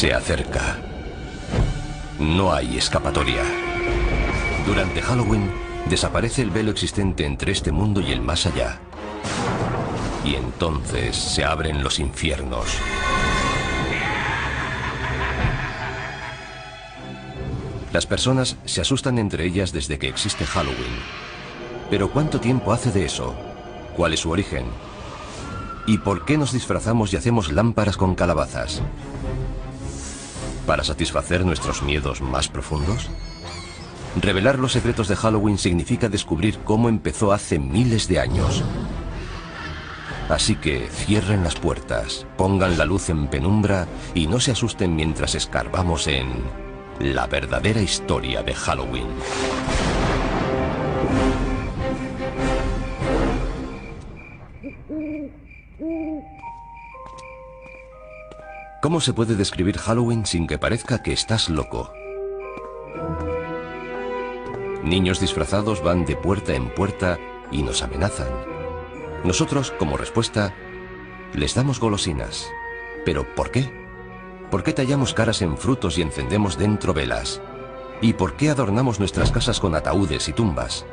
Se acerca. No hay escapatoria. Durante Halloween, desaparece el velo existente entre este mundo y el más allá. Y entonces se abren los infiernos. Las personas se asustan entre ellas desde que existe Halloween. Pero ¿cuánto tiempo hace de eso? ¿Cuál es su origen? ¿Y por qué nos disfrazamos y hacemos lámparas con calabazas? ¿Para satisfacer nuestros miedos más profundos? Revelar los secretos de Halloween significa descubrir cómo empezó hace miles de años. Así que cierren las puertas, pongan la luz en penumbra y no se asusten mientras escarbamos en la verdadera historia de Halloween. ¿Cómo se puede describir Halloween sin que parezca que estás loco? Niños disfrazados van de puerta en puerta y nos amenazan. Nosotros, como respuesta, les damos golosinas. ¿Pero por qué? ¿Por qué tallamos caras en frutos y encendemos dentro velas? ¿Y por qué adornamos nuestras casas con ataúdes y tumbas?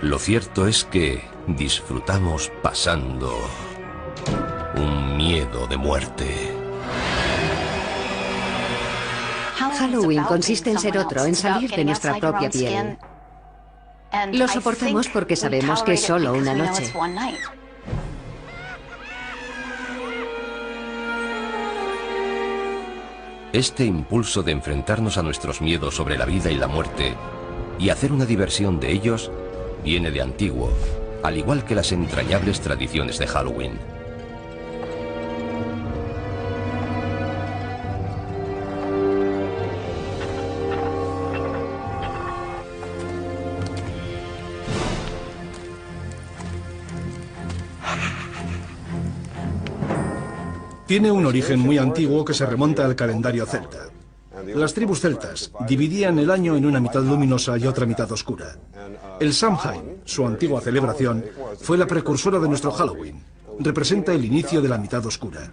Lo cierto es que disfrutamos pasando un miedo de muerte. Halloween consiste en ser otro, en salir de nuestra propia piel. Lo soportamos porque sabemos que es solo una noche. Este impulso de enfrentarnos a nuestros miedos sobre la vida y la muerte y hacer una diversión de ellos viene de antiguo, al igual que las entrañables tradiciones de Halloween. Tiene un origen muy antiguo que se remonta al calendario celta. Las tribus celtas dividían el año en una mitad luminosa y otra mitad oscura. El Samhain, su antigua celebración, fue la precursora de nuestro Halloween. Representa el inicio de la mitad oscura.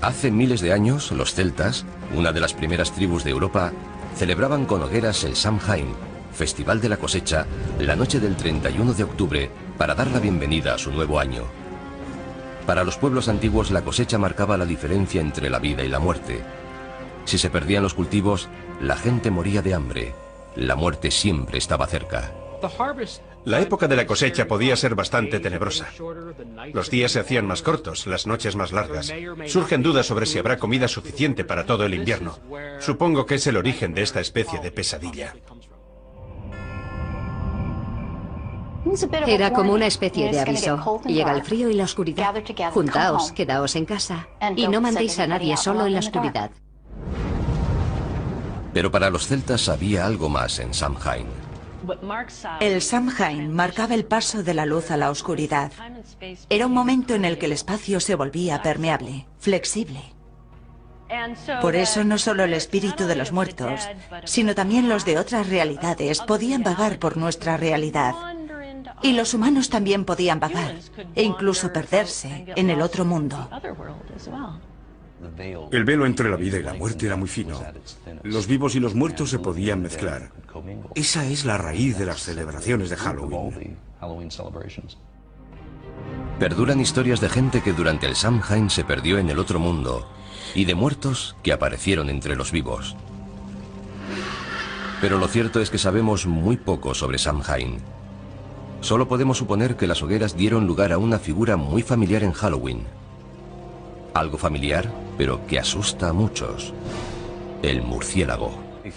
Hace miles de años, los celtas, una de las primeras tribus de Europa, celebraban con hogueras el Samhain, festival de la cosecha, la noche del 31 de octubre, para dar la bienvenida a su nuevo año. Para los pueblos antiguos, la cosecha marcaba la diferencia entre la vida y la muerte. Si se perdían los cultivos, la gente moría de hambre. La muerte siempre estaba cerca. La época de la cosecha podía ser bastante tenebrosa. Los días se hacían más cortos, las noches más largas. Surgen dudas sobre si habrá comida suficiente para todo el invierno. Supongo que es el origen de esta especie de pesadilla. Era como una especie de aviso. Llega el frío y la oscuridad. Juntaos, quedaos en casa y no mandéis a nadie solo en la oscuridad. Pero para los celtas había algo más en Samhain. El Samhain marcaba el paso de la luz a la oscuridad. Era un momento en el que el espacio se volvía permeable, flexible. Por eso no solo el espíritu de los muertos, sino también los de otras realidades podían vagar por nuestra realidad. Y los humanos también podían vagar e incluso perderse en el otro mundo. El velo entre la vida y la muerte era muy fino. Los vivos y los muertos se podían mezclar. Esa es la raíz de las celebraciones de Halloween. Perduran historias de gente que durante el Samhain se perdió en el otro mundo y de muertos que aparecieron entre los vivos. Pero lo cierto es que sabemos muy poco sobre Samhain. Solo podemos suponer que las hogueras dieron lugar a una figura muy familiar en Halloween. Algo familiar, pero que asusta a muchos. El murciélago.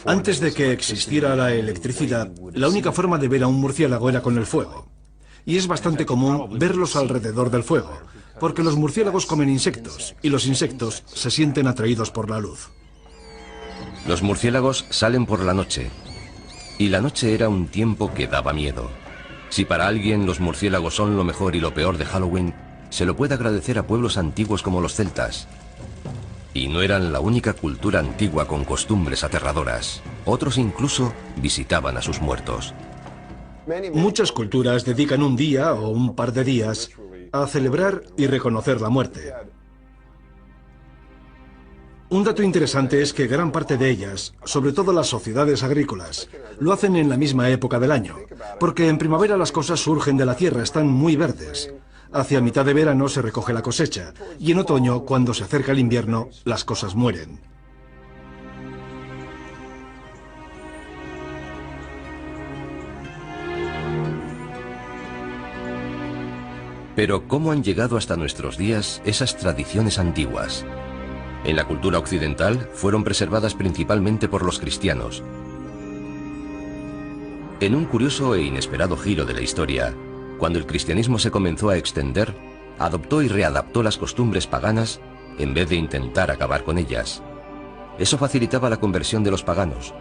Antes de que existiera la electricidad, la única forma de ver a un murciélago era con el fuego. Y es bastante común verlos alrededor del fuego, porque los murciélagos comen insectos, y los insectos se sienten atraídos por la luz. Los murciélagos salen por la noche, y la noche era un tiempo que daba miedo. Si para alguien los murciélagos son lo mejor y lo peor de Halloween, se lo puede agradecer a pueblos antiguos como los celtas. Y no eran la única cultura antigua con costumbres aterradoras. Otros incluso visitaban a sus muertos. Muchas culturas dedican un día o un par de días a celebrar y reconocer la muerte. Un dato interesante es que gran parte de ellas, sobre todo las sociedades agrícolas, lo hacen en la misma época del año, porque en primavera las cosas surgen de la tierra, están muy verdes. Hacia mitad de verano se recoge la cosecha, y en otoño, cuando se acerca el invierno, las cosas mueren. Pero ¿cómo han llegado hasta nuestros días esas tradiciones antiguas? En la cultura occidental fueron preservadas principalmente por los cristianos. En un curioso e inesperado giro de la historia, cuando el cristianismo se comenzó a extender, adoptó y readaptó las costumbres paganas en vez de intentar acabar con ellas. Eso facilitaba la conversión de los paganos.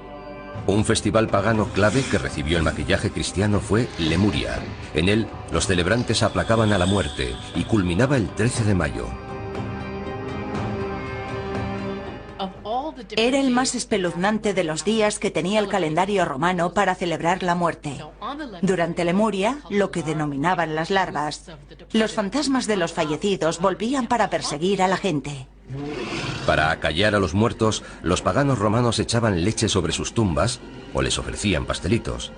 Un festival pagano clave que recibió el maquillaje cristiano fue Lemuria. En él, los celebrantes aplacaban a la muerte y culminaba el 13 de mayo. Era el más espeluznante de los días que tenía el calendario romano para celebrar la muerte. Durante Lemuria, lo que denominaban las larvas, los fantasmas de los fallecidos volvían para perseguir a la gente. Para acallar a los muertos, los paganos romanos echaban leche sobre sus tumbas o les ofrecían pastelitos.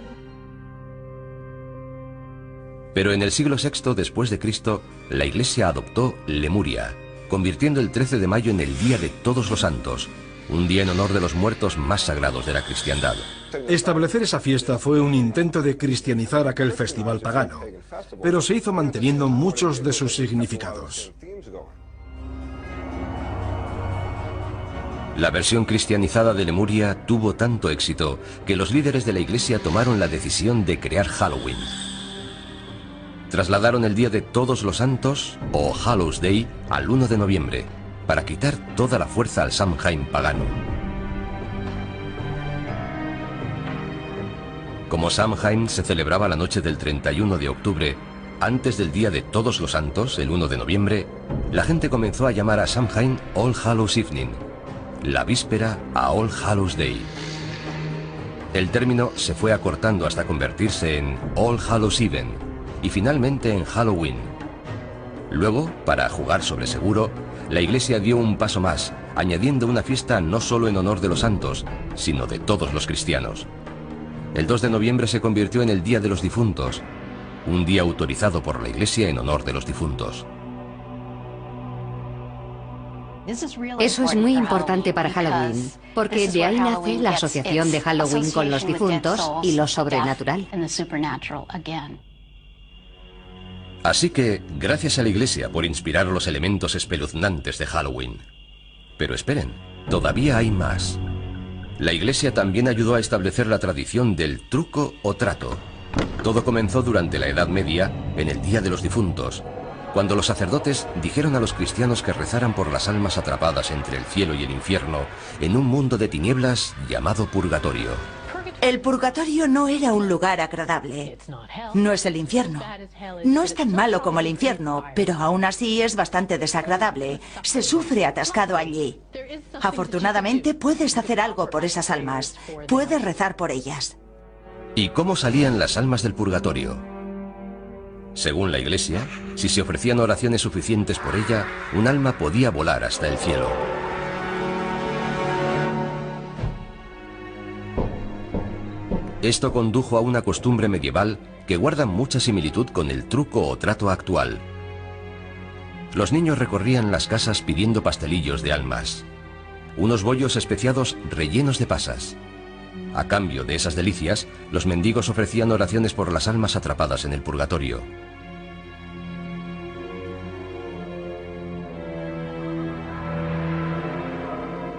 Pero en el siglo VI después de Cristo, la Iglesia adoptó Lemuria, convirtiendo el 13 de mayo en el Día de Todos los Santos, un día en honor de los muertos más sagrados de la cristiandad. Establecer esa fiesta fue un intento de cristianizar aquel festival pagano, pero se hizo manteniendo muchos de sus significados. La versión cristianizada de Lemuria tuvo tanto éxito que los líderes de la Iglesia tomaron la decisión de crear Halloween. Trasladaron el Día de Todos los Santos, o Hallows Day, al 1 de noviembre, para quitar toda la fuerza al Samhain pagano. Como Samhain se celebraba la noche del 31 de octubre, antes del Día de Todos los Santos, el 1 de noviembre, la gente comenzó a llamar a Samhain All Hallows Evening, la víspera a All Hallows Day. El término se fue acortando hasta convertirse en All Hallows Even y finalmente en Halloween. Luego, para jugar sobre seguro, la Iglesia dio un paso más, añadiendo una fiesta no solo en honor de los santos, sino de todos los cristianos. El 2 de noviembre se convirtió en el Día de los Difuntos, un día autorizado por la Iglesia en honor de los difuntos. Eso es muy importante para Halloween, porque de ahí nace la asociación de Halloween con los difuntos y lo sobrenatural. Así que, gracias a la Iglesia por inspirar los elementos espeluznantes de Halloween. Pero esperen, todavía hay más. La Iglesia también ayudó a establecer la tradición del truco o trato. Todo comenzó durante la Edad Media, en el Día de los Difuntos, cuando los sacerdotes dijeron a los cristianos que rezaran por las almas atrapadas entre el cielo y el infierno en un mundo de tinieblas llamado purgatorio. El purgatorio no era un lugar agradable. No es el infierno. No es tan malo como el infierno, pero aún así es bastante desagradable. Se sufre atascado allí. Afortunadamente puedes hacer algo por esas almas. Puedes rezar por ellas. ¿Y cómo salían las almas del purgatorio? Según la Iglesia, si se ofrecían oraciones suficientes por ella, un alma podía volar hasta el cielo. Esto condujo a una costumbre medieval que guarda mucha similitud con el truco o trato actual. Los niños recorrían las casas pidiendo pastelillos de almas, unos bollos especiados rellenos de pasas. A cambio de esas delicias, los mendigos ofrecían oraciones por las almas atrapadas en el purgatorio.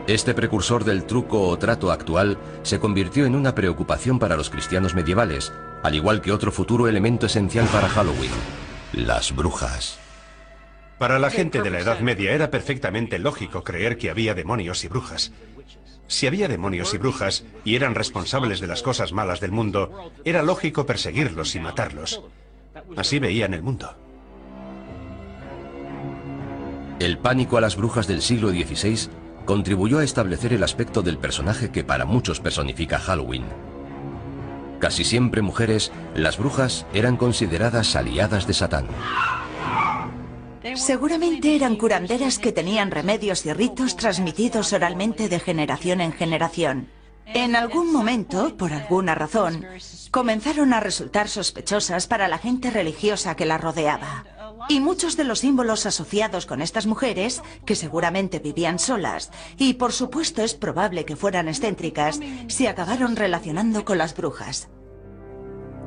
Este precursor del truco o trato actual se convirtió en una preocupación para los cristianos medievales, al igual que otro futuro elemento esencial para Halloween: las brujas. Para la gente de la Edad Media era perfectamente lógico creer que había demonios y brujas. Si había demonios y brujas y eran responsables de las cosas malas del mundo, era lógico perseguirlos y matarlos. Así veían el mundo. El pánico a las brujas del siglo XVI contribuyó a establecer el aspecto del personaje que para muchos personifica Halloween. Casi siempre mujeres, las brujas eran consideradas aliadas de Satán. Seguramente eran curanderas que tenían remedios y ritos transmitidos oralmente de generación en generación. En algún momento, por alguna razón, comenzaron a resultar sospechosas para la gente religiosa que las rodeaba. Y muchos de los símbolos asociados con estas mujeres, que seguramente vivían solas, y por supuesto es probable que fueran excéntricas, se acabaron relacionando con las brujas.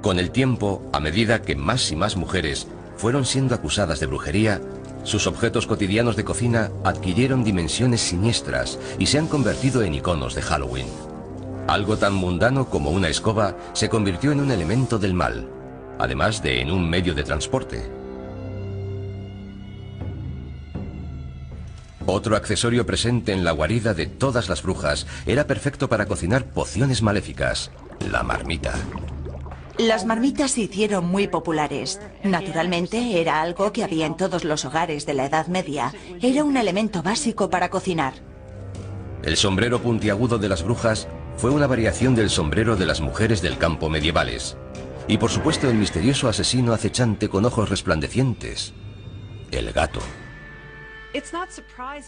Con el tiempo, a medida que más y más mujeres fueron siendo acusadas de brujería, sus objetos cotidianos de cocina adquirieron dimensiones siniestras y se han convertido en iconos de Halloween. Algo tan mundano como una escoba se convirtió en un elemento del mal, además de en un medio de transporte. Otro accesorio presente en la guarida de todas las brujas era perfecto para cocinar pociones maléficas: la marmita. Las marmitas se hicieron muy populares. Naturalmente, era algo que había en todos los hogares de la Edad Media. Era un elemento básico para cocinar. El sombrero puntiagudo de las brujas fue una variación del sombrero de las mujeres del campo medievales. Y por supuesto el misterioso asesino acechante con ojos resplandecientes: el gato.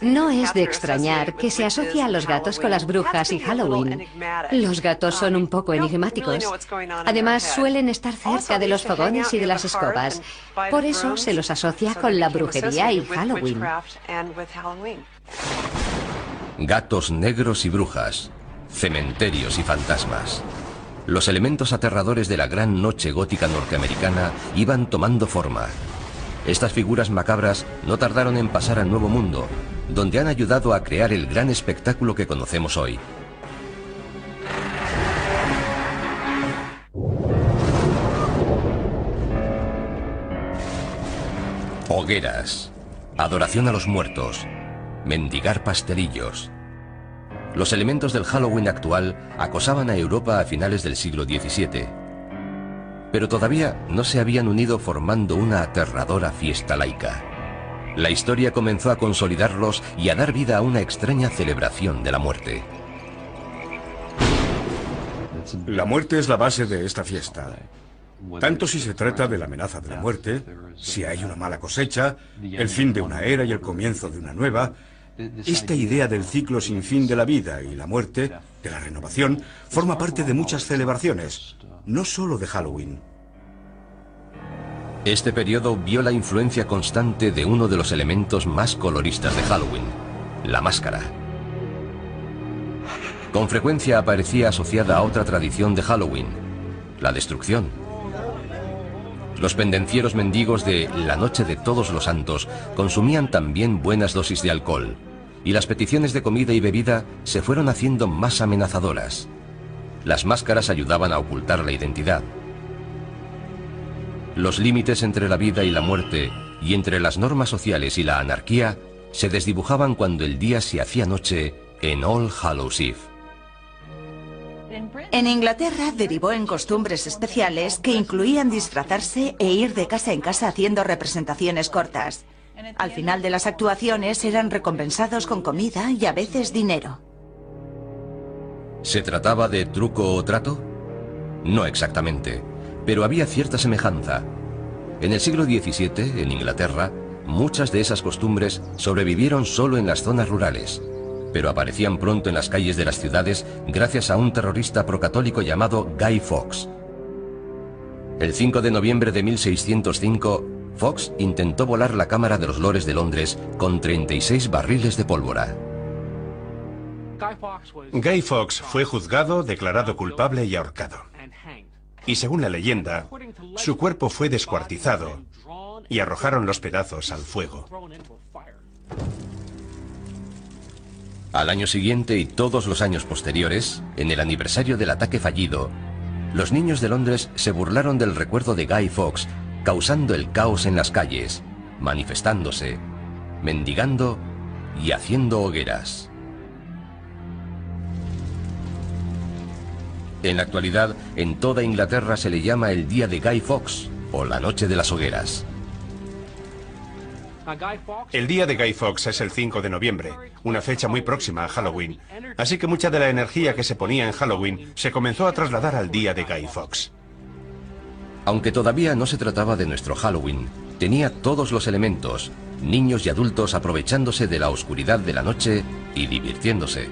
No es de extrañar que se asocie a los gatos con las brujas y Halloween. Los gatos son un poco enigmáticos. Además, suelen estar cerca de los fogones y de las escobas. Por eso se los asocia con la brujería y Halloween. Gatos negros y brujas, cementerios y fantasmas. Los elementos aterradores de la gran noche gótica norteamericana iban tomando forma. Estas figuras macabras no tardaron en pasar al Nuevo Mundo, donde han ayudado a crear el gran espectáculo que conocemos hoy. Hogueras, adoración a los muertos, mendigar pastelillos. Los elementos del Halloween actual acosaban a Europa a finales del siglo XVII. Pero todavía no se habían unido formando una aterradora fiesta laica. La historia comenzó a consolidarlos y a dar vida a una extraña celebración de la muerte. La muerte es la base de esta fiesta. Tanto si se trata de la amenaza de la muerte, si hay una mala cosecha, el fin de una era y el comienzo de una nueva. Esta idea del ciclo sin fin de la vida y la muerte, de la renovación, forma parte de muchas celebraciones, no solo de Halloween. Este periodo vio la influencia constante de uno de los elementos más coloristas de Halloween: la máscara. Con frecuencia aparecía asociada a otra tradición de Halloween: la destrucción. Los pendencieros mendigos de la Noche de Todos los Santos consumían también buenas dosis de alcohol, y las peticiones de comida y bebida se fueron haciendo más amenazadoras. Las máscaras ayudaban a ocultar la identidad. Los límites entre la vida y la muerte, y entre las normas sociales y la anarquía, se desdibujaban cuando el día se hacía noche en All Hallows Eve. En Inglaterra derivó en costumbres especiales que incluían disfrazarse e ir de casa en casa haciendo representaciones cortas. Al final de las actuaciones eran recompensados con comida y a veces dinero. ¿Se trataba de truco o trato? No exactamente, pero había cierta semejanza. En el siglo XVII, en Inglaterra, muchas de esas costumbres sobrevivieron solo en las zonas rurales, pero aparecían pronto en las calles de las ciudades gracias a un terrorista procatólico llamado Guy Fawkes. El 5 de noviembre de 1605, Fawkes intentó volar la Cámara de los Lores de Londres con 36 barriles de pólvora. Guy Fawkes fue juzgado, declarado culpable y ahorcado. Y según la leyenda, su cuerpo fue descuartizado y arrojaron los pedazos al fuego. Al año siguiente y todos los años posteriores, en el aniversario del ataque fallido, los niños de Londres se burlaron del recuerdo de Guy Fawkes, causando el caos en las calles, manifestándose, mendigando y haciendo hogueras. En la actualidad, en toda Inglaterra se le llama el Día de Guy Fawkes, o la Noche de las Hogueras. El día de Guy Fawkes es el 5 de noviembre, una fecha muy próxima a Halloween. Así que mucha de la energía que se ponía en Halloween se comenzó a trasladar al día de Guy Fawkes. Aunque todavía no se trataba de nuestro Halloween, tenía todos los elementos, niños y adultos aprovechándose de la oscuridad de la noche y divirtiéndose.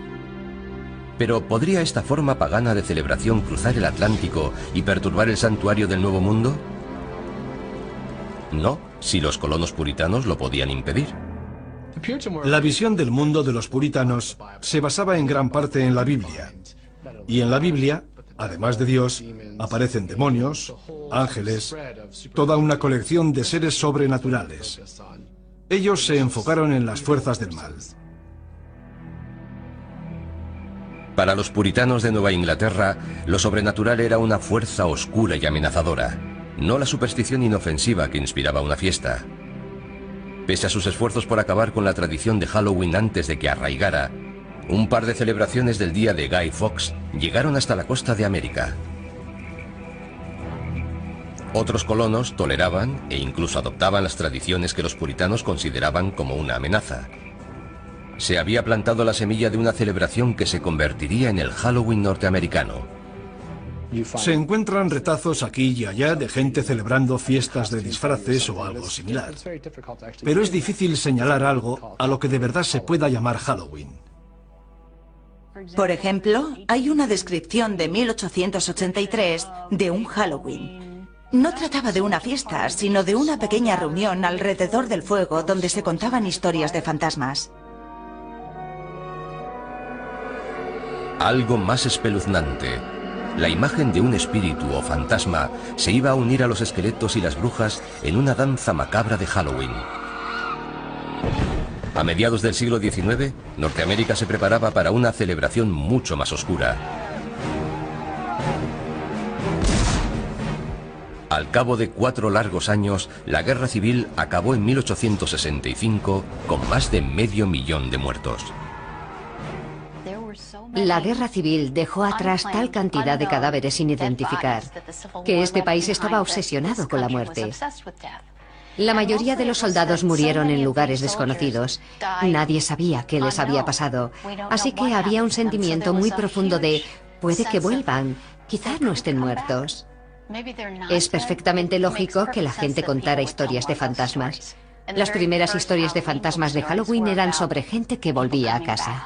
Pero ¿podría esta forma pagana de celebración cruzar el Atlántico y perturbar el santuario del Nuevo Mundo? No, si los colonos puritanos lo podían impedir. La visión del mundo de los puritanos se basaba en gran parte en la Biblia. Y en la Biblia, además de Dios, aparecen demonios, ángeles, toda una colección de seres sobrenaturales. Ellos se enfocaron en las fuerzas del mal. Para los puritanos de Nueva Inglaterra, lo sobrenatural era una fuerza oscura y amenazadora, no la superstición inofensiva que inspiraba una fiesta. Pese a sus esfuerzos por acabar con la tradición de Halloween antes de que arraigara, un par de celebraciones del día de Guy Fawkes llegaron hasta la costa de América. Otros colonos toleraban e incluso adoptaban las tradiciones que los puritanos consideraban como una amenaza. Se había plantado la semilla de una celebración que se convertiría en el Halloween norteamericano. Se encuentran retazos aquí y allá de gente celebrando fiestas de disfraces o algo similar. Pero es difícil señalar algo a lo que de verdad se pueda llamar Halloween. Por ejemplo, hay una descripción de 1883 de un Halloween. No trataba de una fiesta, sino de una pequeña reunión alrededor del fuego donde se contaban historias de fantasmas. Algo más espeluznante. La imagen de un espíritu o fantasma se iba a unir a los esqueletos y las brujas en una danza macabra de Halloween. A mediados del siglo XIX, Norteamérica se preparaba para una celebración mucho más oscura. Al cabo de 4 largos años, la Guerra Civil acabó en 1865 con más de 500.000 de muertos. La guerra civil dejó atrás tal cantidad de cadáveres sin identificar que este país estaba obsesionado con la muerte. La mayoría de los soldados murieron en lugares desconocidos. Nadie sabía qué les había pasado. Así que había un sentimiento muy profundo de puede que vuelvan, quizás no estén muertos. Es perfectamente lógico que la gente contara historias de fantasmas. Las primeras historias de fantasmas de Halloween eran sobre gente que volvía a casa.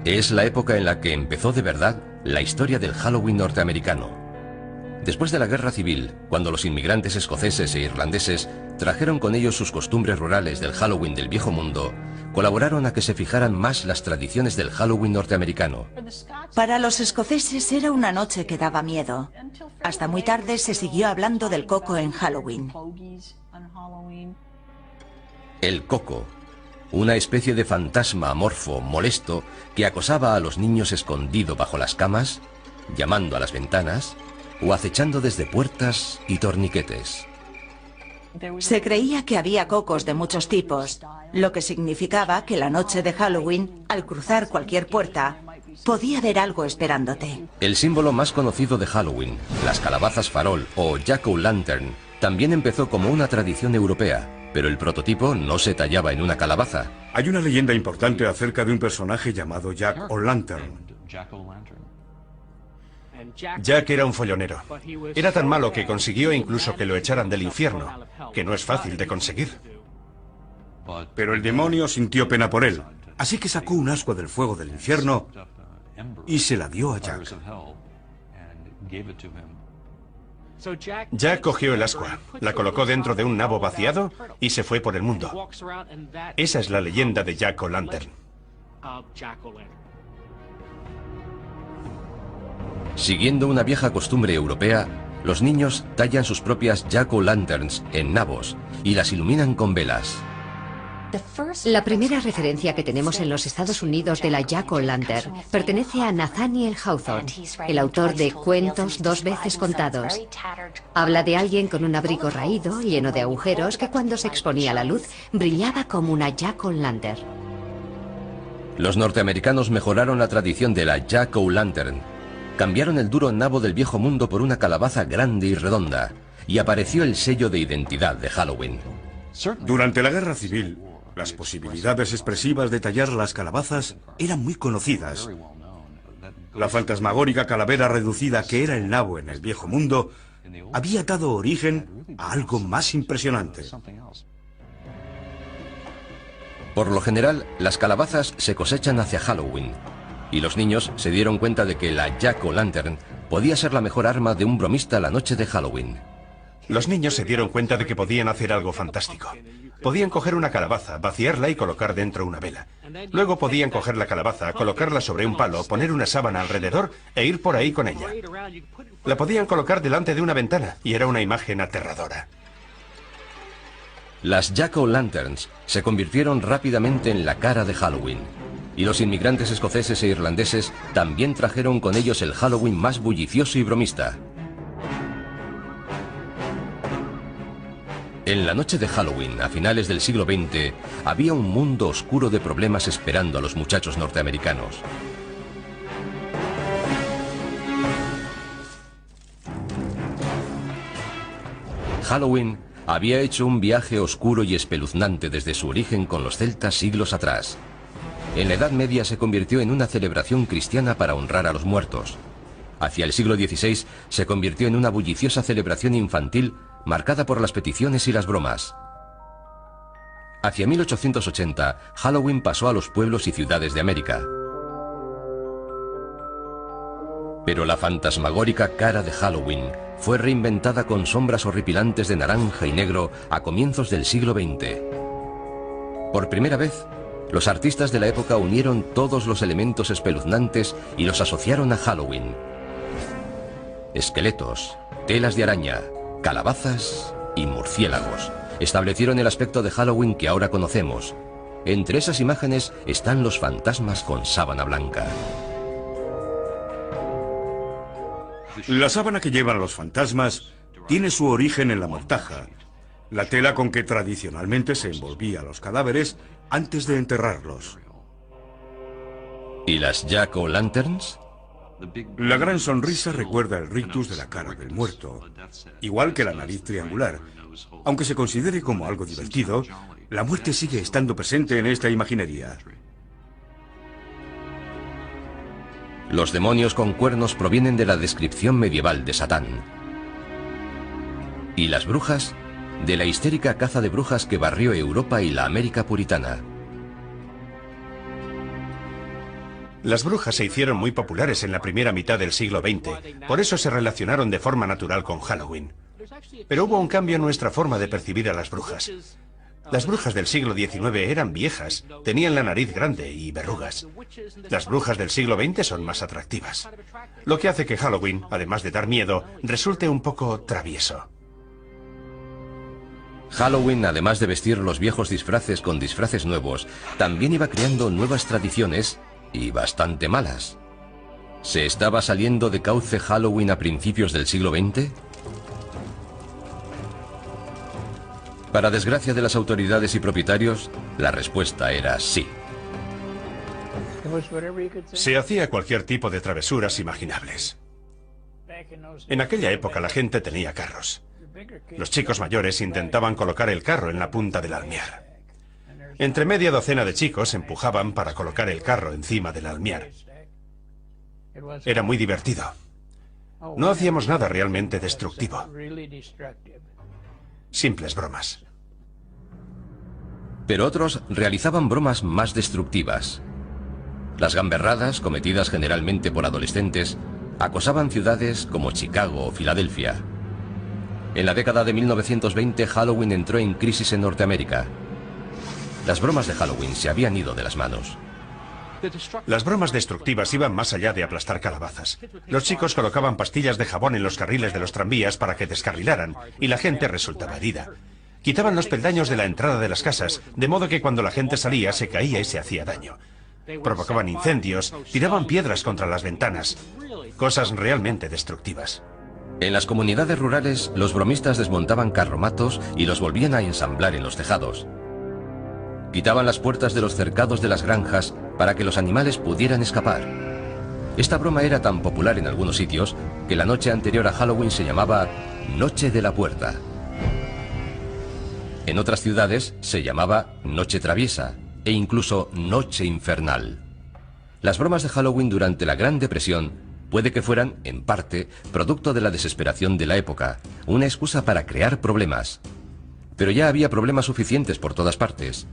Es la época en la que empezó de verdad la historia del Halloween norteamericano. Después de la Guerra Civil, cuando los inmigrantes escoceses e irlandeses trajeron con ellos sus costumbres rurales del Halloween del Viejo Mundo, colaboraron a que se fijaran más las tradiciones del Halloween norteamericano. Para los escoceses era una noche que daba miedo. Hasta muy tarde se siguió hablando del coco en Halloween. El coco, una especie de fantasma amorfo, molesto, que acosaba a los niños escondido bajo las camas, llamando a las ventanas o acechando desde puertas y torniquetes. Se creía que había cocos de muchos tipos, lo que significaba que la noche de Halloween, al cruzar cualquier puerta, podía haber algo esperándote. El símbolo más conocido de Halloween, las calabazas farol o jack-o'-lantern, también empezó como una tradición europea, pero el prototipo no se tallaba en una calabaza. Hay una leyenda importante acerca de un personaje llamado Jack O'Lantern. Jack era un follonero. Era tan malo que consiguió incluso que lo echaran del infierno, que no es fácil de conseguir. Pero el demonio sintió pena por él, así que sacó un ascua del fuego del infierno y se la dio a Jack. Jack cogió el ascua, la colocó dentro de un nabo vaciado y se fue por el mundo. Esa es la leyenda de Jack O'Lantern. Siguiendo una vieja costumbre europea, los niños tallan sus propias jack-o'-lanterns en nabos y las iluminan con velas. La primera referencia que tenemos en los Estados Unidos de la jack-o'-lantern pertenece a Nathaniel Hawthorne, el autor de Cuentos 2 veces contados. Habla de alguien con un abrigo raído, lleno de agujeros, que cuando se exponía a la luz brillaba como una jack-o'-lantern. Los norteamericanos mejoraron la tradición de la jack-o'-lantern. Cambiaron el duro nabo del Viejo Mundo por una calabaza grande y redonda, y apareció el sello de identidad de Halloween. Durante la Guerra Civil, las posibilidades expresivas de tallar las calabazas eran muy conocidas. La fantasmagórica calavera reducida que era el nabo en el Viejo Mundo había dado origen a algo más impresionante. Por lo general, las calabazas se cosechan hacia Halloween, y los niños se dieron cuenta de que la Jack-o'-lantern podía ser la mejor arma de un bromista la noche de Halloween. Los niños se dieron cuenta de que podían hacer algo fantástico. Podían coger una calabaza, vaciarla y colocar dentro una vela. Luego podían coger la calabaza, colocarla sobre un palo, poner una sábana alrededor e ir por ahí con ella. La podían colocar delante de una ventana y era una imagen aterradora. Las Jack-o'-lanterns se convirtieron rápidamente en la cara de Halloween, y los inmigrantes escoceses e irlandeses también trajeron con ellos el Halloween más bullicioso y bromista. En la noche de Halloween, a finales del siglo XX, había un mundo oscuro de problemas esperando a los muchachos norteamericanos. Halloween había hecho un viaje oscuro y espeluznante desde su origen con los celtas siglos atrás. En la Edad Media se convirtió en una celebración cristiana para honrar a los muertos. Hacia el siglo XVI se convirtió en una bulliciosa celebración infantil marcada por las peticiones y las bromas. Hacia 1880, Halloween pasó a los pueblos y ciudades de América. Pero la fantasmagórica cara de Halloween fue reinventada con sombras horripilantes de naranja y negro a comienzos del siglo XX. Por primera vez, los artistas de la época unieron todos los elementos espeluznantes y los asociaron a Halloween. Esqueletos, telas de araña, calabazas y murciélagos establecieron el aspecto de Halloween que ahora conocemos. Entre esas imágenes están los fantasmas con sábana blanca. La sábana que llevan los fantasmas tiene su origen en la mortaja, la tela con que tradicionalmente se envolvía a los cadáveres antes de enterrarlos. ¿Y las Jack-o'-lanterns? La gran sonrisa recuerda el rictus de la cara del muerto, igual que la nariz triangular. Aunque se considere como algo divertido, la muerte sigue estando presente en esta imaginería. Los demonios con cuernos provienen de la descripción medieval de Satán. ¿Y las brujas? De la histérica caza de brujas que barrió Europa y la América puritana. Las brujas se hicieron muy populares en la primera mitad del siglo XX, por eso se relacionaron de forma natural con Halloween. Pero hubo un cambio en nuestra forma de percibir a las brujas. Las brujas del siglo XIX eran viejas, tenían la nariz grande y verrugas. Las brujas del siglo XX son más atractivas, lo que hace que Halloween, además de dar miedo, resulte un poco travieso. Halloween, además de vestir los viejos disfraces con disfraces nuevos, también iba creando nuevas tradiciones y bastante malas. ¿Se estaba saliendo de cauce Halloween a principios del siglo XX? Para desgracia de las autoridades y propietarios, la respuesta era sí. Se hacía cualquier tipo de travesuras imaginables. En aquella época la gente tenía carros. Los chicos mayores intentaban colocar el carro en la punta del almiar. Entre media docena de chicos empujaban para colocar el carro encima del almiar. Era muy divertido. No hacíamos nada realmente destructivo. Simples bromas. Pero otros realizaban bromas más destructivas. Las gamberradas, cometidas generalmente por adolescentes, acosaban ciudades como Chicago o Filadelfia. En la década de 1920, Halloween entró en crisis en Norteamérica. Las bromas de Halloween se habían ido de las manos. Las bromas destructivas iban más allá de aplastar calabazas. Los chicos colocaban pastillas de jabón en los carriles de los tranvías para que descarrilaran, y la gente resultaba herida. Quitaban los peldaños de la entrada de las casas, de modo que cuando la gente salía se caía y se hacía daño. Provocaban incendios, tiraban piedras contra las ventanas. Cosas realmente destructivas. En las comunidades rurales, los bromistas desmontaban carromatos y los volvían a ensamblar en los tejados. Quitaban las puertas de los cercados de las granjas para que los animales pudieran escapar. Esta broma era tan popular en algunos sitios que la noche anterior a Halloween se llamaba Noche de la Puerta. En otras ciudades se llamaba Noche Traviesa e incluso Noche Infernal. Las bromas de Halloween durante la Gran Depresión puede que fueran, en parte, producto de la desesperación de la época, una excusa para crear problemas. Pero ya había problemas suficientes por todas partes.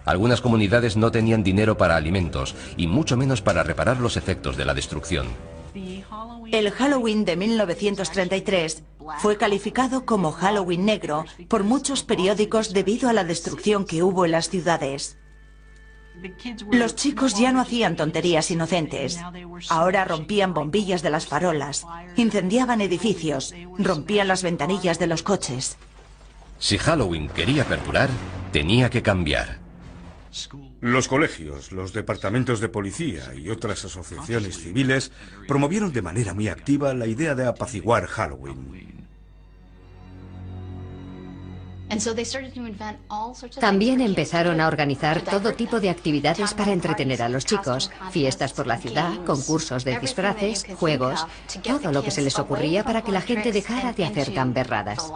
Algunas comunidades no tenían dinero para alimentos y mucho menos para reparar los efectos de la destrucción. El Halloween de 1933 fue calificado como Halloween negro por muchos periódicos debido a la destrucción que hubo en las ciudades. Los chicos ya no hacían tonterías inocentes. Ahora rompían bombillas de las farolas, incendiaban edificios, rompían las ventanillas de los coches. Si Halloween quería perdurar, tenía que cambiar. Los colegios, los departamentos de policía y otras asociaciones civiles promovieron de manera muy activa la idea de apaciguar Halloween. También empezaron a organizar todo tipo de actividades para entretener a los chicos. Fiestas por la ciudad, concursos de disfraces, juegos, todo lo que se les ocurría para que la gente dejara de hacer gamberradas.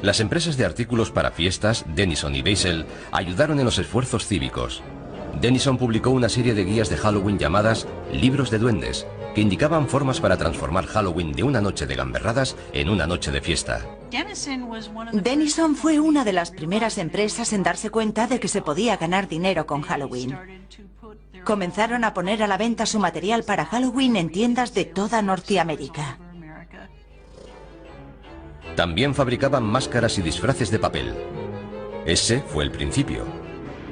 Las empresas de artículos para fiestas, Denison y Beisel, ayudaron en los esfuerzos cívicos. Denison publicó una serie de guías de Halloween llamadas Libros de Duendes, que indicaban formas para transformar Halloween de una noche de gamberradas en una noche de fiesta. Denison fue una de las primeras empresas en darse cuenta de que se podía ganar dinero con Halloween. Comenzaron a poner a la venta su material para Halloween en tiendas de toda Norteamérica. También fabricaban máscaras y disfraces de papel. Ese fue el principio.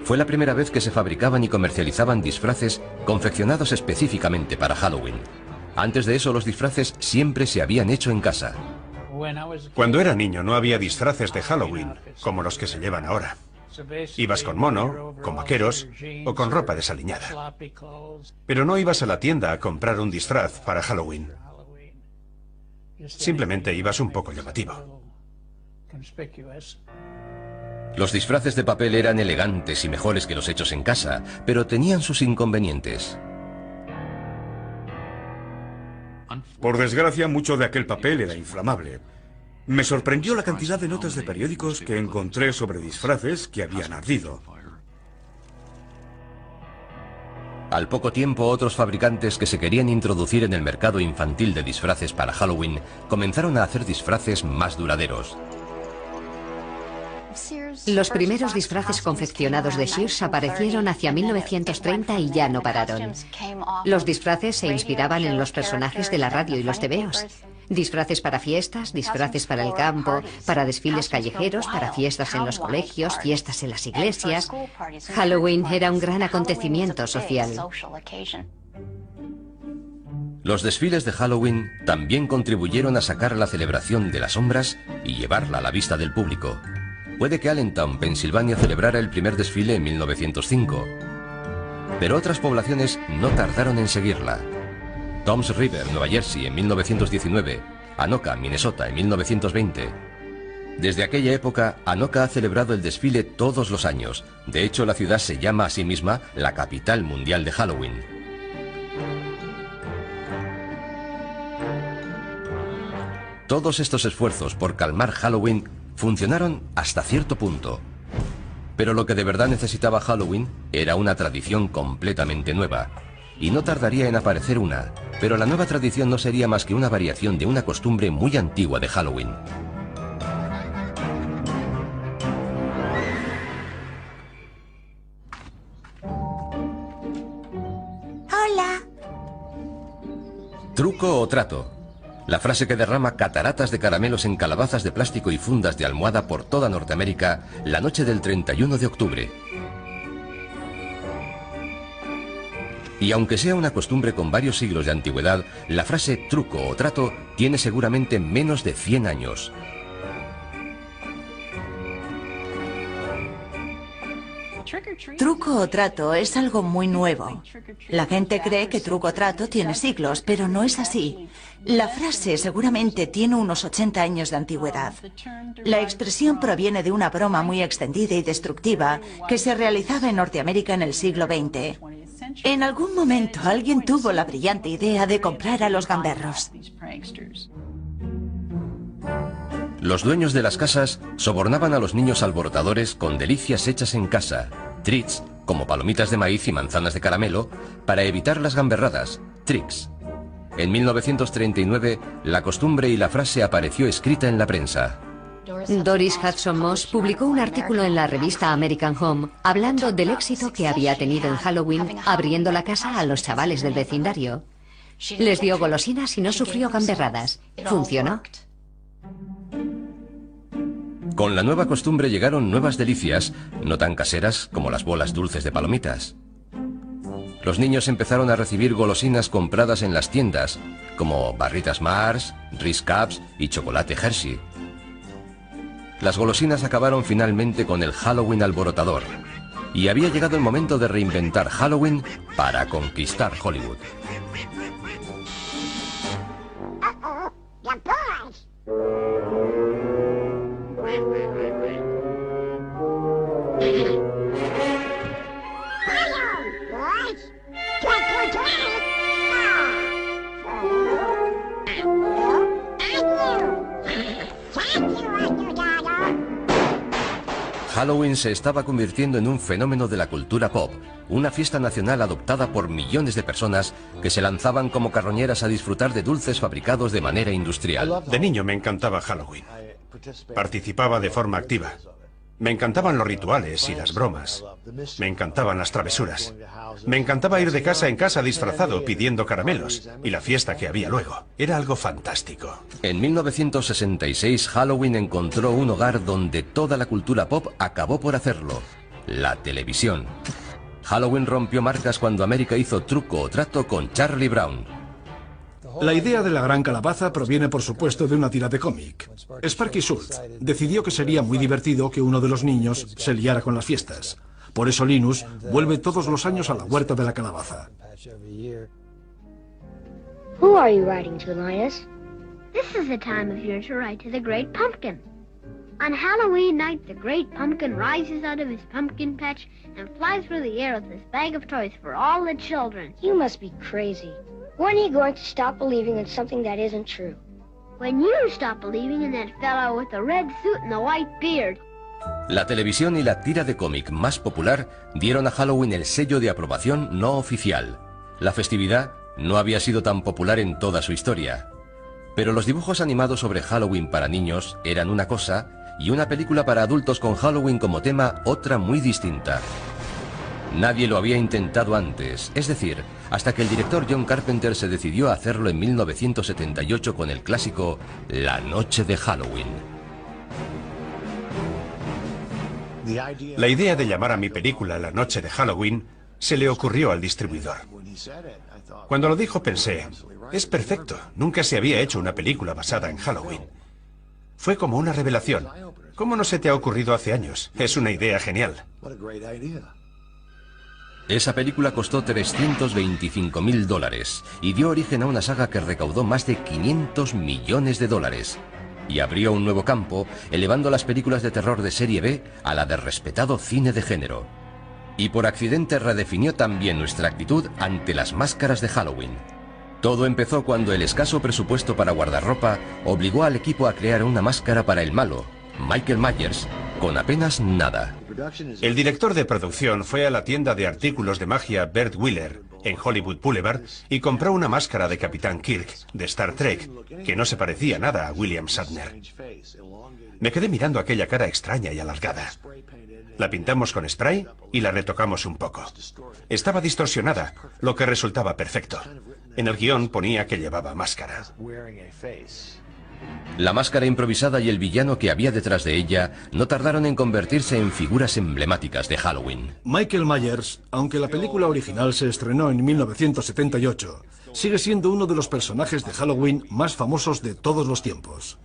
Fue la primera vez que se fabricaban y comercializaban disfraces confeccionados específicamente para Halloween. Antes de eso, los disfraces siempre se habían hecho en casa. Cuando era niño no había disfraces de Halloween, como los que se llevan ahora. Ibas con mono, con vaqueros o con ropa desaliñada. Pero no ibas a la tienda a comprar un disfraz para Halloween. Simplemente ibas un poco llamativo. Los disfraces de papel eran elegantes y mejores que los hechos en casa, pero tenían sus inconvenientes. Por desgracia, mucho de aquel papel era inflamable. Me sorprendió la cantidad de notas de periódicos que encontré sobre disfraces que habían ardido. Al poco tiempo, otros fabricantes que se querían introducir en el mercado infantil de disfraces para Halloween comenzaron a hacer disfraces más duraderos. Los primeros disfraces confeccionados de Sears aparecieron hacia 1930 y ya no pararon. Los disfraces se inspiraban en los personajes de la radio y los tebeos. Disfraces para fiestas, disfraces para el campo, para desfiles callejeros, para fiestas en los colegios, fiestas en las iglesias. Halloween era un gran acontecimiento social. Los desfiles de Halloween también contribuyeron a sacar la celebración de las sombras y llevarla a la vista del público. Puede que Allentown, Pensilvania, celebrara el primer desfile en 1905, pero otras poblaciones no tardaron en seguirla. Toms River, Nueva Jersey, en 1919, Anoka, Minnesota, en 1920. Desde aquella época, Anoka ha celebrado el desfile todos los años. De hecho, la ciudad se llama a sí misma la capital mundial de Halloween. Todos estos esfuerzos por calmar Halloween funcionaron hasta cierto punto. Pero lo que de verdad necesitaba Halloween era una tradición completamente nueva. Y no tardaría en aparecer una, pero la nueva tradición no sería más que una variación de una costumbre muy antigua de Halloween. Hola. Truco o trato. La frase que derrama cataratas de caramelos en calabazas de plástico y fundas de almohada por toda Norteamérica la noche del 31 de octubre. Y aunque sea una costumbre con varios siglos de antigüedad, la frase truco o trato tiene seguramente menos de 100 años. Truco o trato es algo muy nuevo. La gente cree que truco o trato tiene siglos, pero no es así. La frase seguramente tiene unos 80 años de antigüedad. La expresión proviene de una broma muy extendida y destructiva que se realizaba en Norteamérica en el siglo XX. En algún momento alguien tuvo la brillante idea de comprar a los gamberros. Los dueños de las casas sobornaban a los niños alborotadores con delicias hechas en casa, treats, como palomitas de maíz y manzanas de caramelo, para evitar las gamberradas, tricks. En 1939, la costumbre y la frase apareció escrita en la prensa. Doris Hudson Moss publicó un artículo en la revista American Home hablando del éxito que había tenido en Halloween abriendo la casa a los chavales del vecindario. Les dio golosinas y no sufrió gamberradas. Funcionó. Con la nueva costumbre llegaron nuevas delicias, no tan caseras como las bolas dulces de palomitas. Los niños empezaron a recibir golosinas compradas en las tiendas, como barritas Mars, Ritz Cups y chocolate Hershey. Las golosinas acabaron finalmente con el Halloween alborotador, y había llegado el momento de reinventar Halloween para conquistar Hollywood. Halloween se estaba convirtiendo en un fenómeno de la cultura pop, una fiesta nacional adoptada por millones de personas que se lanzaban como carroñeras a disfrutar de dulces fabricados de manera industrial. De niño me encantaba Halloween. Participaba de forma activa. Me encantaban los rituales y las bromas. Me encantaban las travesuras. Me encantaba ir de casa en casa disfrazado pidiendo caramelos y la fiesta que había luego. Era algo fantástico. En 1966 Halloween encontró un hogar donde toda la cultura pop acabó por hacerlo: la televisión. Halloween rompió marcas cuando América hizo Truco o Trato con Charlie Brown. La idea de la gran calabaza proviene, por supuesto, de una tira de cómic. Sparky Schultz decidió que sería muy divertido que uno de los niños se liara con las fiestas. Por eso Linus vuelve todos los años a la huerta de la calabaza. Who are you writing to, Linus? This is the time of year to write to the Great Pumpkin. On Halloween night, the Great Pumpkin rises out of his pumpkin patch and flies through the air with his bag of toys for all the children. You must be crazy. When are you going to stop believing in something that isn't true? When you stop believing in that fellow with the red suit and the white beard. La televisión y la tira de cómic más popular dieron a Halloween el sello de aprobación no oficial. La festividad no había sido tan popular en toda su historia. Pero los dibujos animados sobre Halloween para niños eran una cosa y una película para adultos con Halloween como tema otra muy distinta. Nadie lo había intentado antes, es decir, hasta que el director John Carpenter se decidió a hacerlo en 1978 con el clásico La Noche de Halloween. La idea de llamar a mi película La Noche de Halloween se le ocurrió al distribuidor. Cuando lo dijo pensé, es perfecto, nunca se había hecho una película basada en Halloween. Fue como una revelación. ¿Cómo no se te ha ocurrido hace años? Es una idea genial. Esa película costó $325.000 y dio origen a una saga que recaudó más de $500 millones. Y abrió un nuevo campo, elevando las películas de terror de serie B a la del respetado cine de género. Y por accidente redefinió también nuestra actitud ante las máscaras de Halloween. Todo empezó cuando el escaso presupuesto para guardarropa obligó al equipo a crear una máscara para el malo, Michael Myers, con apenas nada. El director de producción fue a la tienda de artículos de magia Bert Wheeler, en Hollywood Boulevard, y compró una máscara de Capitán Kirk, de Star Trek, que no se parecía nada a William Shatner. Me quedé mirando aquella cara extraña y alargada. La pintamos con spray y la retocamos un poco. Estaba distorsionada, lo que resultaba perfecto. En el guión ponía que llevaba máscara. La máscara improvisada y el villano que había detrás de ella no tardaron en convertirse en figuras emblemáticas de Halloween. Michael Myers, aunque la película original se estrenó en 1978, sigue siendo uno de los personajes de Halloween más famosos de todos los tiempos.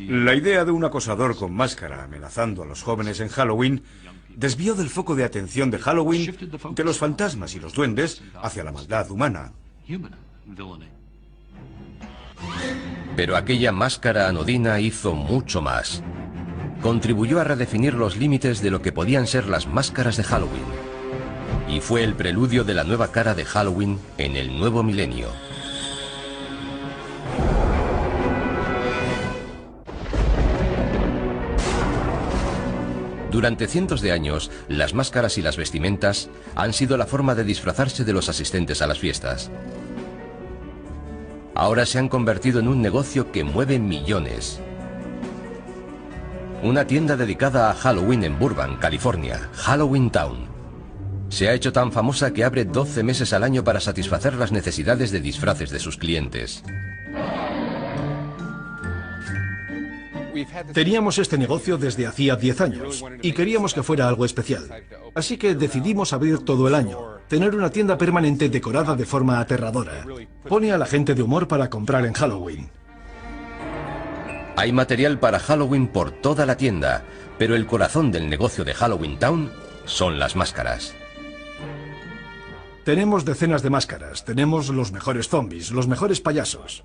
La idea de un acosador con máscara amenazando a los jóvenes en Halloween desvió del foco de atención de Halloween de los fantasmas y los duendes hacia la maldad humana. Pero aquella máscara anodina hizo mucho más. Contribuyó a redefinir los límites de lo que podían ser las máscaras de Halloween. Y fue el preludio de la nueva cara de Halloween en el nuevo milenio. Durante cientos de años, las máscaras y las vestimentas han sido la forma de disfrazarse de los asistentes a las fiestas. Ahora se han convertido en un negocio que mueve millones. Una tienda dedicada a Halloween en Burbank, California, Halloween Town. Se ha hecho tan famosa que abre 12 meses al año para satisfacer las necesidades de disfraces de sus clientes. Teníamos este negocio desde hacía 10 años y queríamos que fuera algo especial. Así que decidimos abrir todo el año, tener una tienda permanente decorada de forma aterradora. Pone a la gente de humor para comprar en Halloween. Hay material para Halloween por toda la tienda, pero el corazón del negocio de Halloween Town son las máscaras. Tenemos decenas de máscaras, tenemos los mejores zombies, los mejores payasos.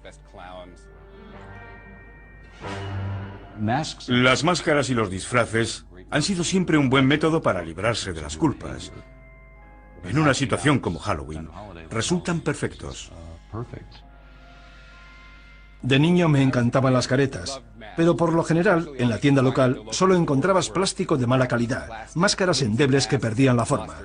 Las máscaras y los disfraces han sido siempre un buen método para librarse de las culpas. En una situación como Halloween, resultan perfectos. De niño me encantaban las caretas, pero por lo general, en la tienda local, solo encontrabas plástico de mala calidad, máscaras endebles que perdían la forma.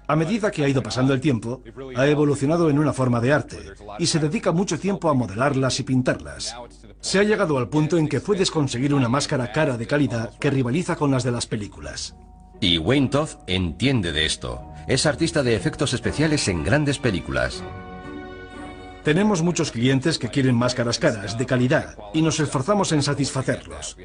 A medida que ha ido pasando el tiempo, ha evolucionado en una forma de arte, y se dedica mucho tiempo a modelarlas y pintarlas. Se ha llegado al punto en que puedes conseguir una máscara cara de calidad que rivaliza con las de las películas. Y Wayne Todd entiende de esto. Es artista de efectos especiales en grandes películas. Tenemos muchos clientes que quieren máscaras caras, de calidad, y nos esforzamos en satisfacerlos.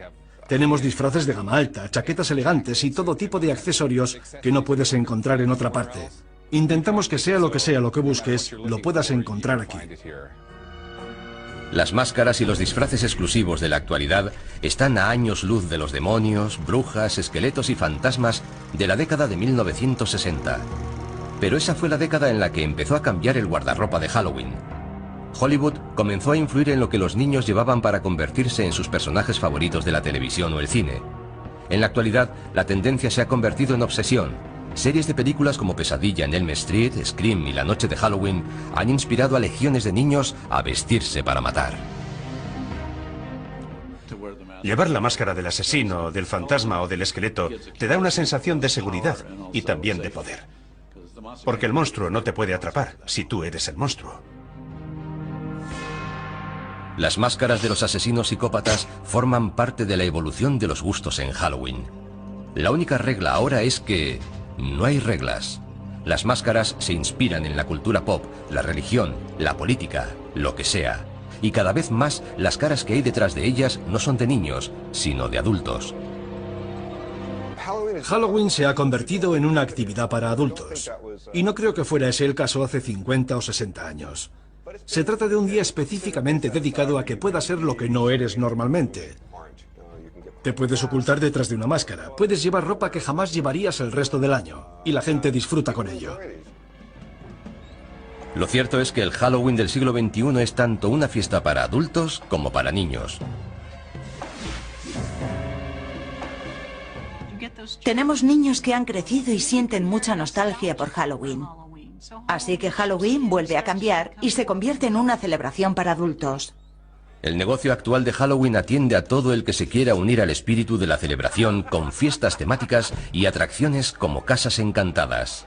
Tenemos disfraces de gama alta, chaquetas elegantes y todo tipo de accesorios que no puedes encontrar en otra parte. Intentamos que sea lo que busques, lo puedas encontrar aquí. Las máscaras y los disfraces exclusivos de la actualidad están a años luz de los demonios, brujas, esqueletos y fantasmas de la década de 1960. Pero esa fue la década en la que empezó a cambiar el guardarropa de Halloween. Hollywood comenzó a influir en lo que los niños llevaban para convertirse en sus personajes favoritos de la televisión o el cine. En la actualidad, la tendencia se ha convertido en obsesión. Series de películas como Pesadilla en Elm Street, Scream y La Noche de Halloween han inspirado a legiones de niños a vestirse para matar. Llevar la máscara del asesino, del fantasma o del esqueleto te da una sensación de seguridad y también de poder. Porque el monstruo no te puede atrapar si tú eres el monstruo. Las máscaras de los asesinos psicópatas forman parte de la evolución de los gustos en Halloween. La única regla ahora es que no hay reglas. Las máscaras se inspiran en la cultura pop, la religión, la política, lo que sea. Y cada vez más las caras que hay detrás de ellas no son de niños, sino de adultos. Halloween se ha convertido en una actividad para adultos. Y no creo que fuera ese el caso hace 50 o 60 años. Se trata de un día específicamente dedicado a que puedas ser lo que no eres normalmente. Te puedes ocultar detrás de una máscara, puedes llevar ropa que jamás llevarías el resto del año, y la gente disfruta con ello. Lo cierto es que el Halloween del siglo XXI es tanto una fiesta para adultos como para niños. Tenemos niños que han crecido y sienten mucha nostalgia por Halloween. Así que Halloween vuelve a cambiar y se convierte en una celebración para adultos. El negocio actual de Halloween atiende a todo el que se quiera unir al espíritu de la celebración con fiestas temáticas y atracciones como casas encantadas.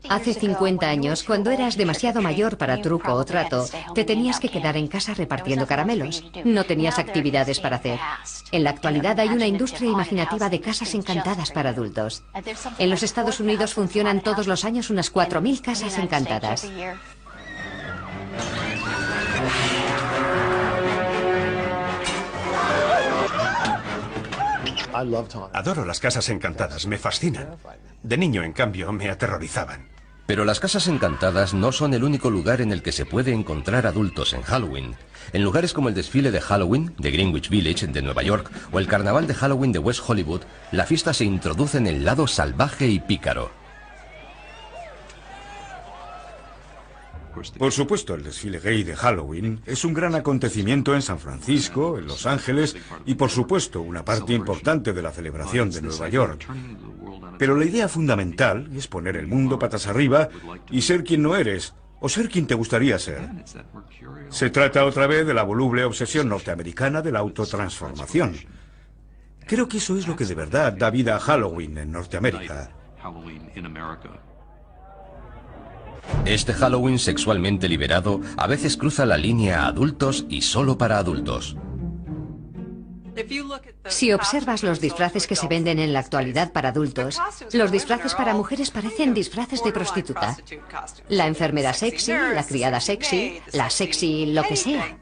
Hace 50 años, cuando eras demasiado mayor para truco o trato, te tenías que quedar en casa repartiendo caramelos. No tenías actividades para hacer. En la actualidad hay una industria imaginativa de casas encantadas para adultos. En los Estados Unidos funcionan todos los años unas 4.000 casas encantadas. Adoro las casas encantadas, me fascinan. De niño, en cambio, me aterrorizaban. Pero las casas encantadas no son el único lugar en el que se puede encontrar adultos en Halloween. En lugares como el desfile de Halloween de Greenwich Village de Nueva York o el carnaval de Halloween de West Hollywood, la fiesta se introduce en el lado salvaje y pícaro. Por supuesto, el desfile gay de Halloween es un gran acontecimiento en San Francisco, en Los Ángeles y, por supuesto, una parte importante de la celebración de Nueva York. Pero la idea fundamental es poner el mundo patas arriba y ser quien no eres, o ser quien te gustaría ser. Se trata otra vez de la voluble obsesión norteamericana de la autotransformación. Creo que eso es lo que de verdad da vida a Halloween en Norteamérica. Este Halloween sexualmente liberado a veces cruza la línea a adultos y solo para adultos. Si observas los disfraces que se venden en la actualidad para adultos, los disfraces para mujeres parecen disfraces de prostituta. La enfermera sexy, la criada sexy, la sexy lo que sea.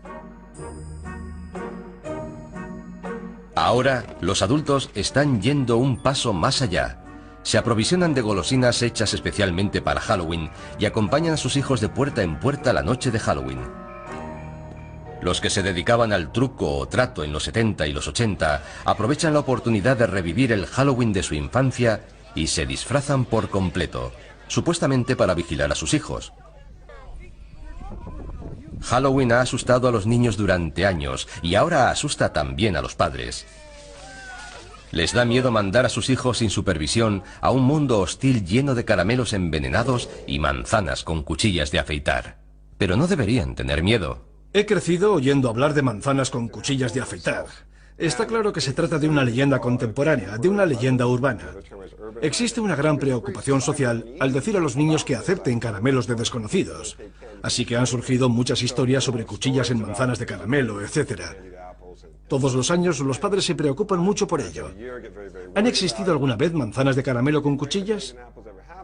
Ahora, los adultos están yendo un paso más allá. Se aprovisionan de golosinas hechas especialmente para Halloween y acompañan a sus hijos de puerta en puerta la noche de Halloween. Los que se dedicaban al truco o trato en los 70 y los 80 aprovechan la oportunidad de revivir el Halloween de su infancia y se disfrazan por completo, supuestamente para vigilar a sus hijos. Halloween ha asustado a los niños durante años y ahora asusta también a los padres. Les da miedo mandar a sus hijos sin supervisión a un mundo hostil lleno de caramelos envenenados y manzanas con cuchillas de afeitar. Pero no deberían tener miedo. He crecido oyendo hablar de manzanas con cuchillas de afeitar. Está claro que se trata de una leyenda contemporánea, de una leyenda urbana. Existe una gran preocupación social al decir a los niños que acepten caramelos de desconocidos. Así que han surgido muchas historias sobre cuchillas en manzanas de caramelo, etc. Todos los años los padres se preocupan mucho por ello. ¿Han existido alguna vez manzanas de caramelo con cuchillas?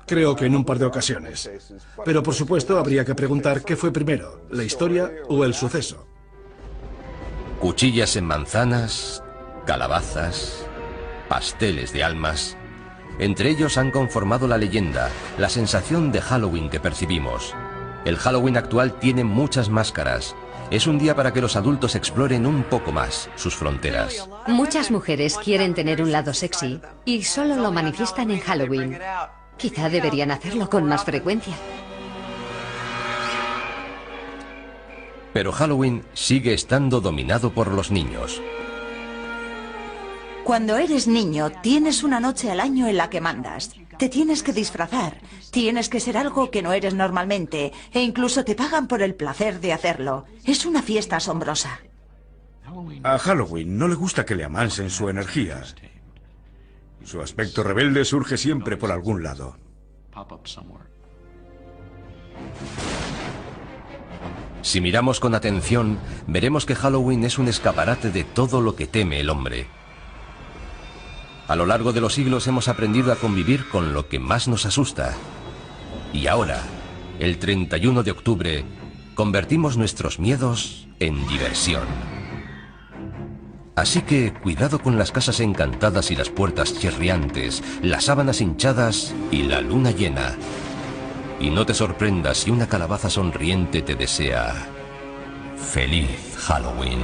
Creo que en un par de ocasiones. Pero por supuesto habría que preguntar qué fue primero, la historia o el suceso. Cuchillas en manzanas, calabazas, pasteles de almas. Entre ellos han conformado la leyenda, la sensación de Halloween que percibimos. El Halloween actual tiene muchas máscaras. Es un día para que los adultos exploren un poco más sus fronteras. Muchas mujeres quieren tener un lado sexy y solo lo manifiestan en Halloween. Quizá deberían hacerlo con más frecuencia. Pero Halloween sigue estando dominado por los niños. Cuando eres niño, tienes una noche al año en la que mandas. Te tienes que disfrazar, tienes que ser algo que no eres normalmente, e incluso te pagan por el placer de hacerlo. Es una fiesta asombrosa. A Halloween no le gusta que le amansen su energía. Su aspecto rebelde surge siempre por algún lado. Si miramos con atención, veremos que Halloween es un escaparate de todo lo que teme el hombre. A lo largo de los siglos hemos aprendido a convivir con lo que más nos asusta. Y ahora, el 31 de octubre, convertimos nuestros miedos en diversión. Así que cuidado con las casas encantadas y las puertas chirriantes, las sábanas hinchadas y la luna llena. Y no te sorprendas si una calabaza sonriente te desea ¡Feliz Halloween!